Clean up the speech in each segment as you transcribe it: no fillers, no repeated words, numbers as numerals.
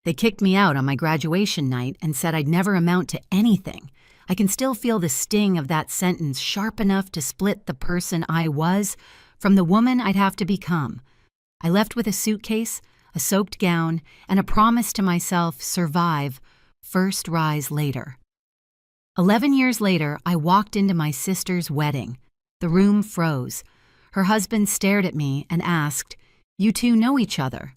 They kicked me out on my graduation night and said I'd never amount to anything. I can still feel the sting of that sentence sharp enough to split the person I was from the woman I'd have to become. I left with a suitcase, a soaked gown, and a promise to myself, survive, first rise later. 11 years later, I walked into my sister's wedding. The room froze. Her husband stared at me and asked, "You two know each other?"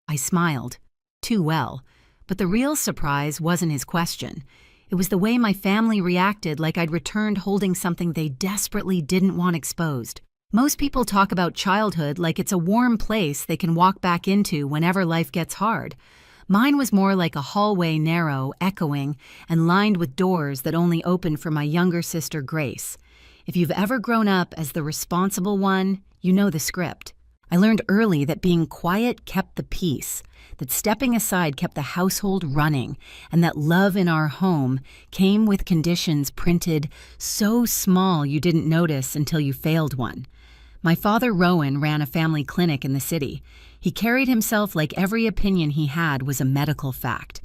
I smiled. Too well. But the real surprise wasn't his question. It was the way my family reacted, like I'd returned holding something they desperately didn't want exposed. Most people talk about childhood like it's a warm place they can walk back into whenever life gets hard. Mine was more like a hallway, narrow, echoing, and lined with doors that only opened for my younger sister, Grace. If you've ever grown up as the responsible one, you know the script. I learned early that being quiet kept the peace, that stepping aside kept the household running, and that love in our home came with conditions printed so small you didn't notice until you failed one. My father, Rowan, ran a family clinic in the city. He carried himself like every opinion he had was a medical fact.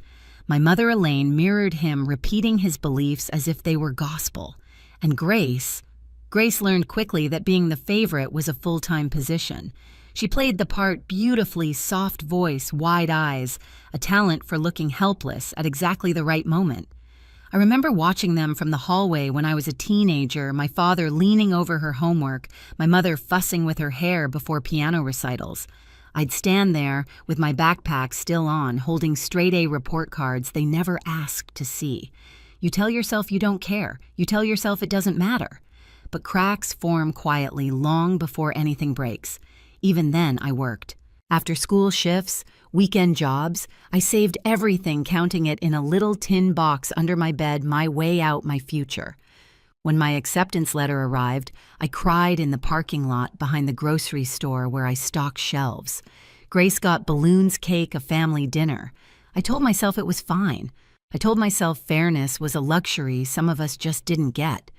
My mother, Elaine, mirrored him, repeating his beliefs as if they were gospel. And Grace learned quickly that being the favorite was a full-time position. She played the part beautifully, soft voice, wide eyes, a talent for looking helpless at exactly the right moment. I remember watching them from the hallway when I was a teenager, my father leaning over her homework, my mother fussing with her hair before piano recitals. I'd stand there with my backpack still on, holding straight-A report cards they never asked to see. You tell yourself you don't care. You tell yourself it doesn't matter. But cracks form quietly long before anything breaks. Even then, I worked. After school shifts, weekend jobs, I saved everything, counting it in a little tin box under my bed, my way out, my future. When my acceptance letter arrived, I cried in the parking lot behind the grocery store where I stocked shelves. Grace got balloons, cake, a family dinner. I told myself it was fine. I told myself fairness was a luxury some of us just didn't get.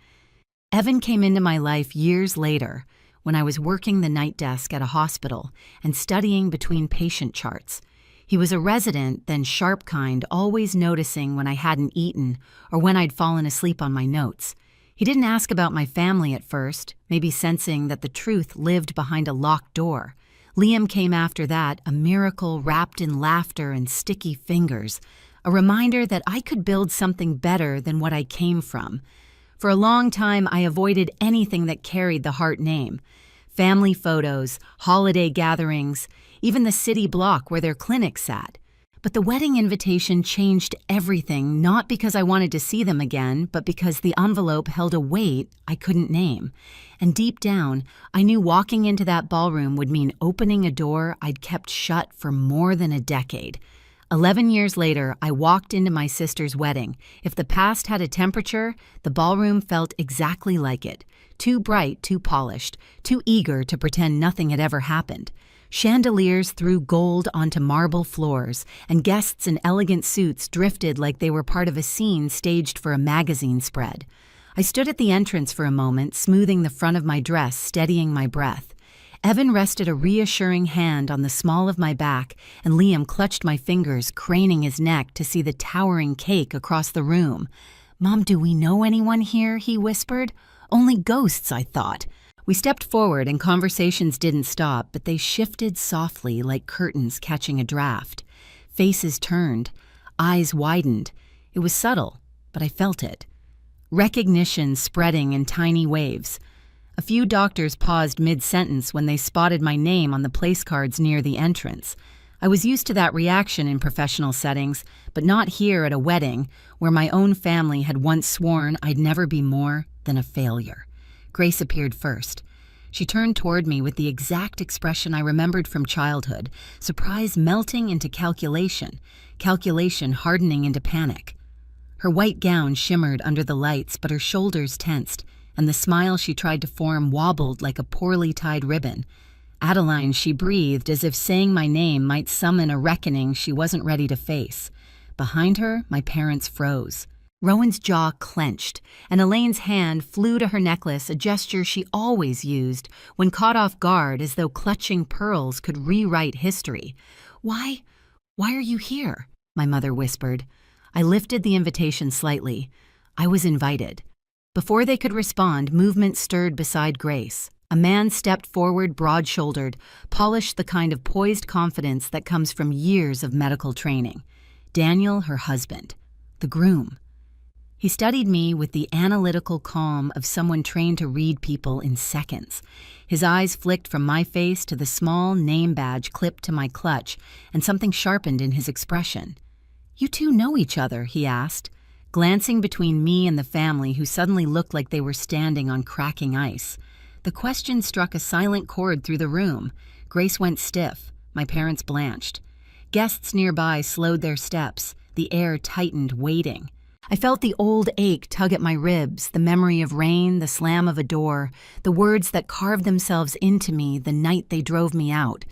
Evan came into my life years later, when I was working the night desk at a hospital and studying between patient charts. He was a resident, then sharp kind, always noticing when I hadn't eaten or when I'd fallen asleep on my notes. He didn't ask about my family at first, maybe sensing that the truth lived behind a locked door. Liam came after that, a miracle wrapped in laughter and sticky fingers, a reminder that I could build something better than what I came from. For a long time, I avoided anything that carried the Hart name. Family photos, holiday gatherings, even the city block where their clinic sat. But the wedding invitation changed everything, not because I wanted to see them again, but because the envelope held a weight I couldn't name. And deep down, I knew walking into that ballroom would mean opening a door I'd kept shut for more than a decade. 11 years later, I walked into my sister's wedding. If the past had a temperature, the ballroom felt exactly like it. Too bright, too polished, too eager to pretend nothing had ever happened. Chandeliers threw gold onto marble floors, and guests in elegant suits drifted like they were part of a scene staged for a magazine spread. I stood at the entrance for a moment, smoothing the front of my dress, steadying my breath. Evan rested a reassuring hand on the small of my back, and Liam clutched my fingers, craning his neck to see the towering cake across the room. "Mom, do we know anyone here?" he whispered. "Only ghosts," I thought. We stepped forward and conversations didn't stop, but they shifted softly like curtains catching a draft. Faces turned, eyes widened. It was subtle, but I felt it. Recognition spreading in tiny waves. A few doctors paused mid-sentence when they spotted my name on the place cards near the entrance. I was used to that reaction in professional settings, but not here at a wedding where my own family had once sworn I'd never be more than a failure. Grace appeared first. She turned toward me with the exact expression I remembered from childhood, surprise melting into calculation, calculation hardening into panic. Her white gown shimmered under the lights, but her shoulders tensed, and the smile she tried to form wobbled like a poorly tied ribbon. "Adeline," she breathed, as if saying my name might summon a reckoning she wasn't ready to face. Behind her, my parents froze. Rowan's jaw clenched, and Elaine's hand flew to her necklace, a gesture she always used when caught off guard, as though clutching pearls could rewrite history. Why are you here?" my mother whispered. I lifted the invitation slightly. I was invited. Before they could respond, movement stirred beside Grace. A man stepped forward, broad-shouldered, polished the kind of poised confidence that comes from years of medical training. Daniel, her husband. The groom. He studied me with the analytical calm of someone trained to read people in seconds. His eyes flicked from my face to the small name badge clipped to my clutch, and something sharpened in his expression. "You two know each other?" he asked, glancing between me and the family who suddenly looked like they were standing on cracking ice. The question struck a silent chord through the room. Grace went stiff. My parents blanched. Guests nearby slowed their steps. The air tightened, waiting. I felt the old ache tug at my ribs, the memory of rain, the slam of a door, the words that carved themselves into me the night they drove me out.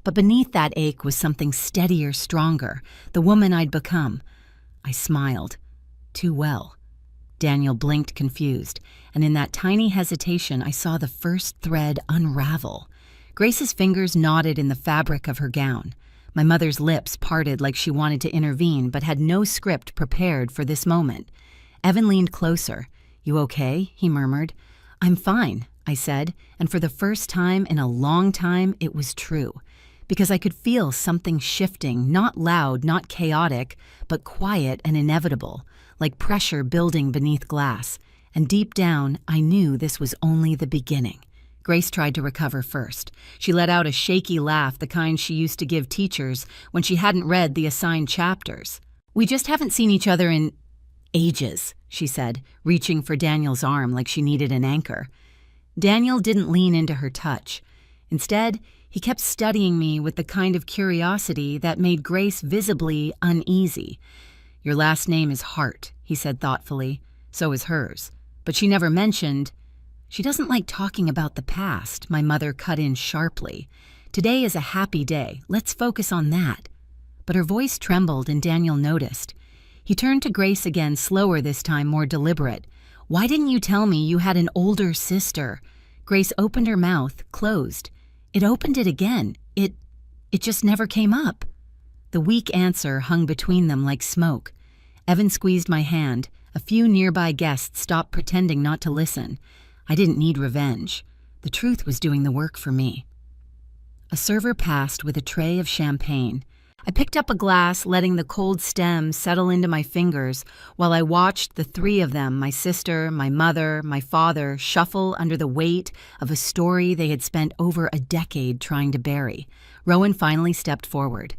But beneath that ache was something steadier, stronger, the woman I'd become. I smiled. Too well. Daniel blinked confused, and in that tiny hesitation I saw the first thread unravel. Grace's fingers knotted in the fabric of her gown. My mother's lips parted like she wanted to intervene but had no script prepared for this moment. Evan leaned closer. "You okay?" he murmured. "I'm fine," I said, and for the first time in a long time it was true. Because I could feel something shifting, not loud, not chaotic, but quiet and inevitable, like pressure building beneath glass. And deep down, I knew this was only the beginning. Grace tried to recover first. She let out a shaky laugh, the kind she used to give teachers when she hadn't read the assigned chapters. "We just haven't seen each other in ages," she said, reaching for Daniel's arm like she needed an anchor. Daniel didn't lean into her touch. Instead, he kept studying me with the kind of curiosity that made Grace visibly uneasy. "Your last name is Hart," he said thoughtfully. "So is hers. But she never mentioned—" "She doesn't like talking about the past," my mother cut in sharply. "Today is a happy day. Let's focus on that." But her voice trembled and Daniel noticed. He turned to Grace again, slower this time, more deliberate. "Why didn't you tell me you had an older sister?" Grace opened her mouth, closed. It opened it again. It just never came up. The weak answer hung between them like smoke. Evan squeezed my hand. A few nearby guests stopped pretending not to listen. I didn't need revenge. The truth was doing the work for me. A server passed with a tray of champagne. I picked up a glass, letting the cold stem settle into my fingers while I watched the three of them, my sister, my mother, my father, shuffle under the weight of a story they had spent over a decade trying to bury. Rowan finally stepped forward.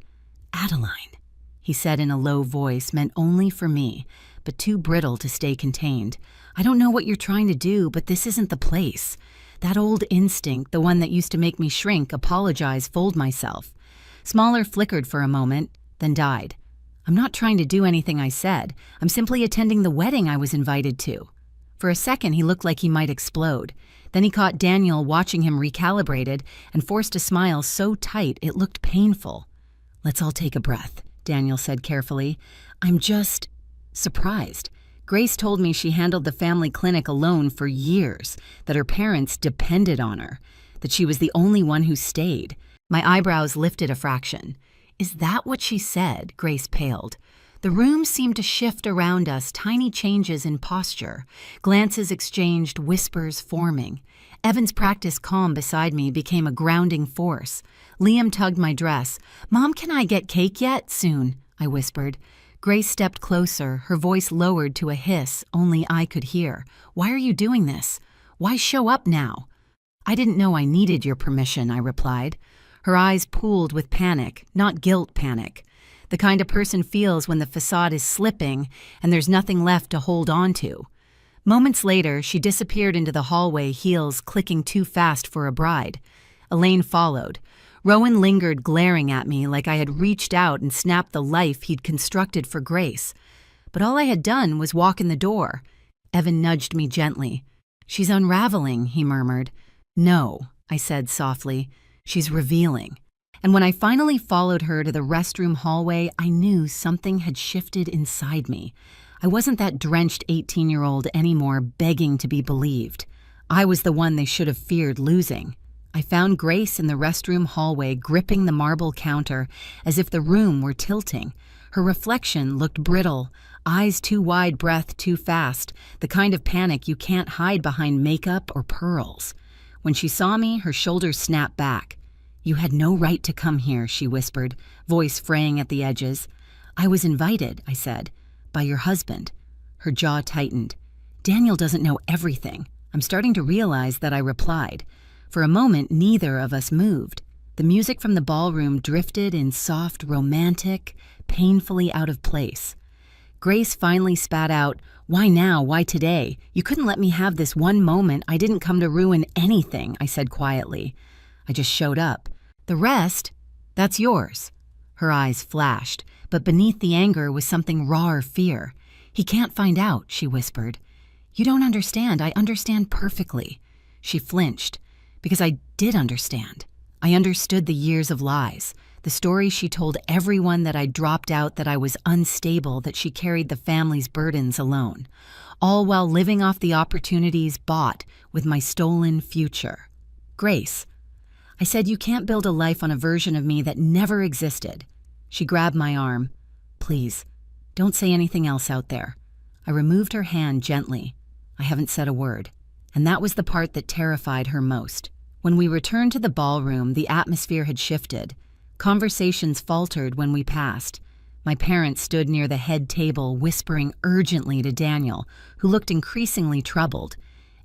"Adeline," he said in a low voice meant only for me, but too brittle to stay contained. "I don't know what you're trying to do, but this isn't the place. That old instinct, the one that used to make me shrink, apologize, fold myself. Smaller flickered for a moment, then died. I'm not trying to do anything I said. I'm simply attending the wedding I was invited to." For a second, he looked like he might explode. Then he caught Daniel watching him recalibrated and forced a smile so tight it looked painful. "Let's all take a breath," Daniel said carefully. "I'm just surprised. Grace told me she handled the family clinic alone for years, that her parents depended on her, that she was the only one who stayed." My eyebrows lifted a fraction. "Is that what she said?" Grace paled. The room seemed to shift around us, tiny changes in posture, glances exchanged, whispers forming. Evan's practiced calm beside me became a grounding force. Liam tugged my dress. "Mom, can I get cake yet?" "Soon," I whispered. Grace stepped closer, her voice lowered to a hiss only I could hear. "Why are you doing this? Why show up now?" "I didn't know I needed your permission," I replied. Her eyes pooled with panic, not guilt panic. The kind a person feels when the facade is slipping and there's nothing left to hold on to. Moments later, she disappeared into the hallway, heels clicking too fast for a bride. Elaine followed. Rowan lingered, glaring at me like I had reached out and snapped the life he'd constructed for Grace. But all I had done was walk in the door. Evan nudged me gently. "She's unraveling," he murmured. "No," I said softly. "She's revealing." And when I finally followed her to the restroom hallway, I knew something had shifted inside me. I wasn't that drenched 18-year-old anymore begging to be believed. I was the one they should have feared losing. I found Grace in the restroom hallway gripping the marble counter as if the room were tilting. Her reflection looked brittle, eyes too wide, breath too fast, the kind of panic you can't hide behind makeup or pearls. When she saw me, her shoulders snapped back. "You had no right to come here," she whispered, voice fraying at the edges. "I was invited," I said, "by your husband." Her jaw tightened. "Daniel doesn't know everything." I'm starting to realize that I replied. For a moment, neither of us moved. The music from the ballroom drifted in soft, romantic, painfully out of place. Grace finally spat out, "Why now? Why today? You couldn't let me have this one moment. I didn't come to ruin anything," I said quietly. "I just showed up. The rest, that's yours." Her eyes flashed, but beneath the anger was something rawer fear. "He can't find out," she whispered. "You don't understand. I understand perfectly." She flinched, because I did understand. I understood the years of lies, the story she told everyone that I dropped out, that I was unstable, that she carried the family's burdens alone, all while living off the opportunities bought with my stolen future. "Grace," I said, "you can't build a life on a version of me that never existed." She grabbed my arm. "Please, don't say anything else out there." I removed her hand gently. I haven't said a word. And that was the part that terrified her most. When we returned to the ballroom, the atmosphere had shifted. Conversations faltered when we passed. My parents stood near the head table, whispering urgently to Daniel, who looked increasingly troubled.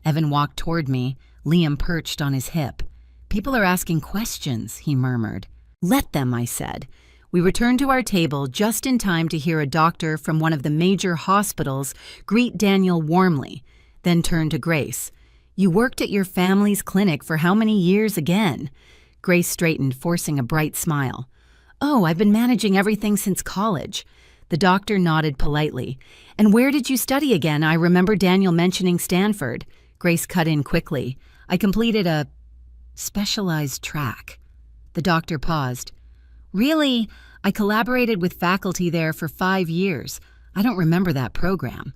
Evan walked toward me, Liam perched on his hip. "People are asking questions," he murmured. "Let them," I said. We returned to our table just in time to hear a doctor from one of the major hospitals greet Daniel warmly, then turn to Grace. "You worked at your family's clinic for how many years again?" Grace straightened, forcing a bright smile. "Oh, I've been managing everything since college." The doctor nodded politely. "And where did you study again? I remember Daniel mentioning Stanford." Grace cut in quickly. "I completed a specialized track." The doctor paused. "Really? I collaborated with faculty there for 5 years. I don't remember that program."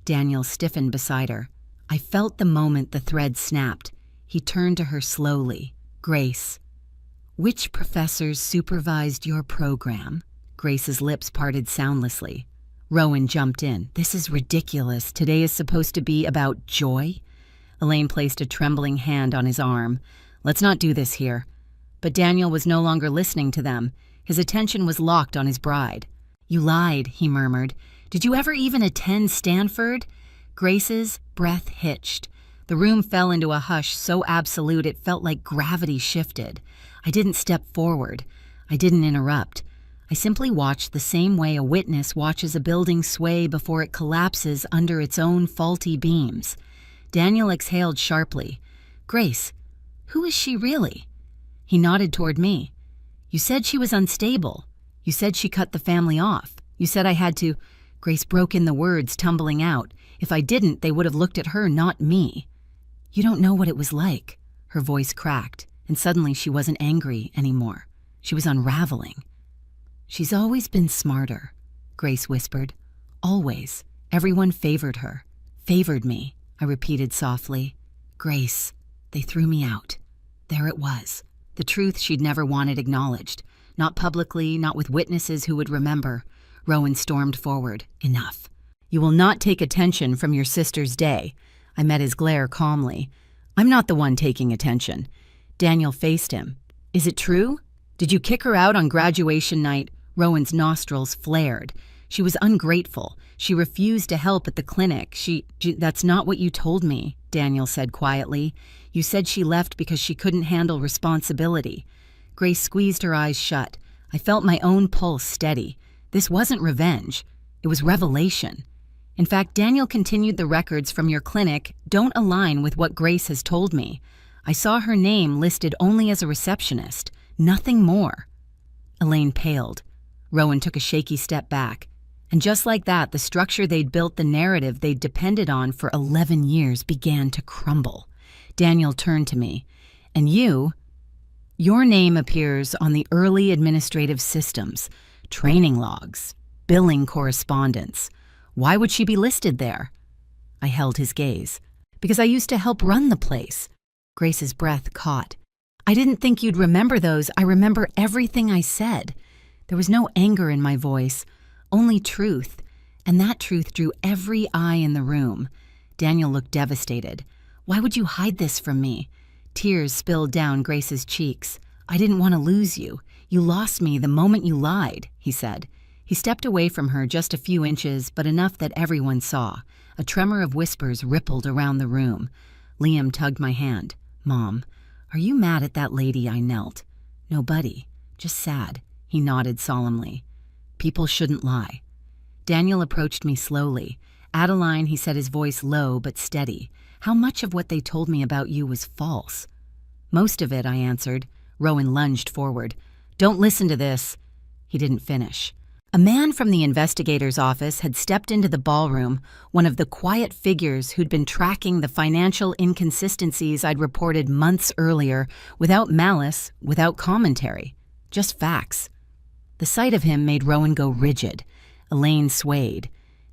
Daniel stiffened beside her. I felt the moment the thread snapped. He turned to her slowly. "Grace, which professors supervised your program?" Grace's lips parted soundlessly. Rowan jumped in. "This is ridiculous. Today is supposed to be about joy." Elaine placed a trembling hand on his arm. "Let's not do this here." But Daniel was no longer listening to them. His attention was locked on his bride. "You lied," he murmured. "Did you ever even attend Stanford?" Grace's breath hitched. The room fell into a hush so absolute it felt like gravity shifted. I didn't step forward. I didn't interrupt. I simply watched the same way a witness watches a building sway before it collapses under its own faulty beams. Daniel exhaled sharply. "Grace, who is she really?" He nodded toward me. "You said she was unstable. You said she cut the family off. You said I had to—" Grace broke in the words, tumbling out. "If I didn't, they would have looked at her, not me." "You don't know what it was like." Her voice cracked, and suddenly she wasn't angry anymore. She was unraveling. "She's always been smarter," Grace whispered. "Always. Everyone favored her. Favored me," I repeated softly. "Grace, they threw me out." There it was. The truth she'd never wanted acknowledged. Not publicly, not with witnesses who would remember. Rowan stormed forward. "Enough. You will not take attention from your sister's day." I met his glare calmly. "I'm not the one taking attention." Daniel faced him. "Is it true? Did you kick her out on graduation night?" Rowan's nostrils flared. "She was ungrateful. She refused to help at the clinic. That's not what you told me," Daniel said quietly. "You said she left because she couldn't handle responsibility." Grace squeezed her eyes shut. I felt my own pulse steady. This wasn't revenge. It was revelation. "In fact, Daniel continued, the records from your clinic don't align with what Grace has told me. I saw her name listed only as a receptionist, nothing more." Elaine paled. Rowan took a shaky step back. And just like that, the structure they'd built, the narrative they'd depended on for 11 years began to crumble. Daniel turned to me. "And your name appears on the early administrative systems, training logs, billing correspondence. Why would she be listed there?" I held his gaze. "Because I used to help run the place." Grace's breath caught. "I didn't think you'd remember those. I remember everything I said." There was no anger in my voice, only truth, and that truth drew every eye in the room. Daniel looked devastated. "Why would you hide this from me?" Tears spilled down Grace's cheeks. "I didn't want to lose you. You lost me the moment you lied," he said. He stepped away from her just a few inches, but enough that everyone saw. A tremor of whispers rippled around the room. Liam tugged my hand. "Mom, are you mad at that lady?" I knelt. "No, buddy, just sad," he nodded solemnly. "People shouldn't lie." Daniel approached me slowly. "Adeline," he said, his voice low but steady, "how much of what they told me about you was false?" "Most of it," I answered. Rowan lunged forward. "Don't listen to this." He didn't finish. A man from the investigator's office had stepped into the ballroom, one of the quiet figures who'd been tracking the financial inconsistencies I'd reported months earlier, without malice, without commentary, just facts. The sight of him made Rowan go rigid. Elaine swayed.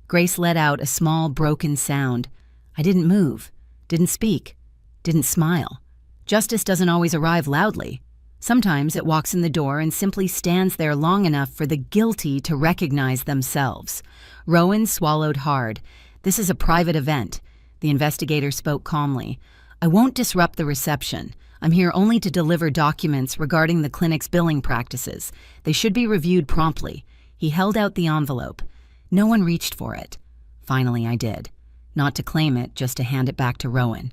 Grace let out a small, broken sound. I didn't move, didn't speak, didn't smile. Justice doesn't always arrive loudly. Sometimes it walks in the door and simply stands there long enough for the guilty to recognize themselves. Rowan swallowed hard. "This is a private event." The investigator spoke calmly. "I won't disrupt the reception. I'm here only to deliver documents regarding the clinic's billing practices. They should be reviewed promptly." He held out the envelope. No one reached for it. Finally, I did. Not to claim it, just to hand it back to Rowan.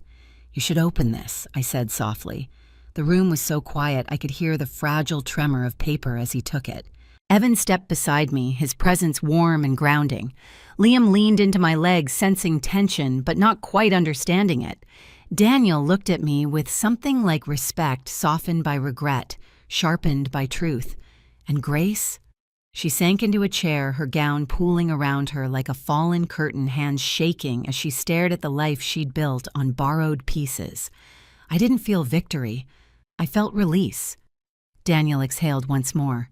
"You should open this," I said softly. The room was so quiet I could hear the fragile tremor of paper as he took it. Evan stepped beside me, his presence warm and grounding. Liam leaned into my legs, sensing tension, but not quite understanding it. Daniel looked at me with something like respect softened by regret, sharpened by truth. And Grace? She sank into a chair, her gown pooling around her like a fallen curtain, hands shaking as she stared at the life she'd built on borrowed pieces. I didn't feel victory. I felt release. Daniel exhaled once more.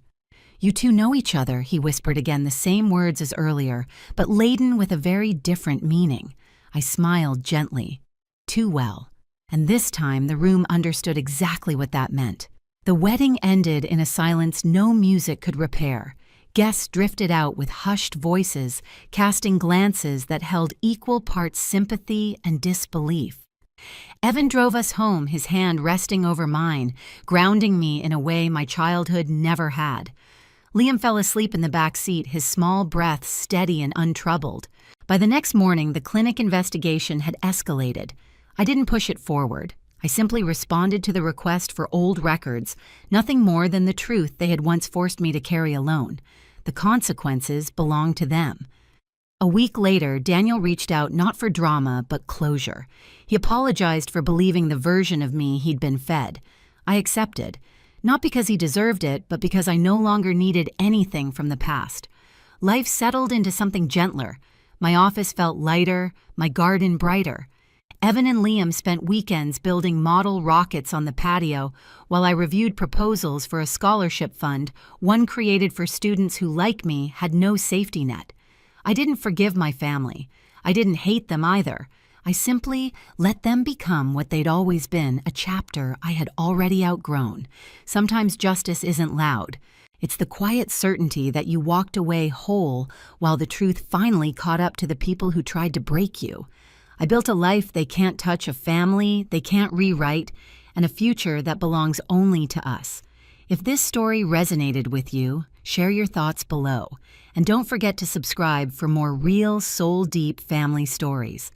"You two know each other," he whispered again, the same words as earlier, but laden with a very different meaning. I smiled gently. Too well. And this time the room understood exactly what that meant. The wedding ended in a silence no music could repair. Guests drifted out with hushed voices, casting glances that held equal parts sympathy and disbelief. Evan drove us home, his hand resting over mine, grounding me in a way my childhood never had. Liam fell asleep in the back seat, his small breath steady and untroubled. By the next morning, the clinic investigation had escalated. I didn't push it forward. I simply responded to the request for old records, nothing more than the truth they had once forced me to carry alone. The consequences belonged to them. A week later, Daniel reached out not for drama, but closure. He apologized for believing the version of me he'd been fed. I accepted, not because he deserved it, but because I no longer needed anything from the past. Life settled into something gentler. My office felt lighter, my garden brighter. Evan and Liam spent weekends building model rockets on the patio while I reviewed proposals for a scholarship fund, one created for students who, like me, had no safety net. I didn't forgive my family. I didn't hate them either. I simply let them become what they'd always been, a chapter I had already outgrown. Sometimes justice isn't loud. It's the quiet certainty that you walked away whole while the truth finally caught up to the people who tried to break you. I built a life they can't touch, a family they can't rewrite, and a future that belongs only to us. If this story resonated with you, share your thoughts below. And don't forget to subscribe for more real, soul-deep family stories.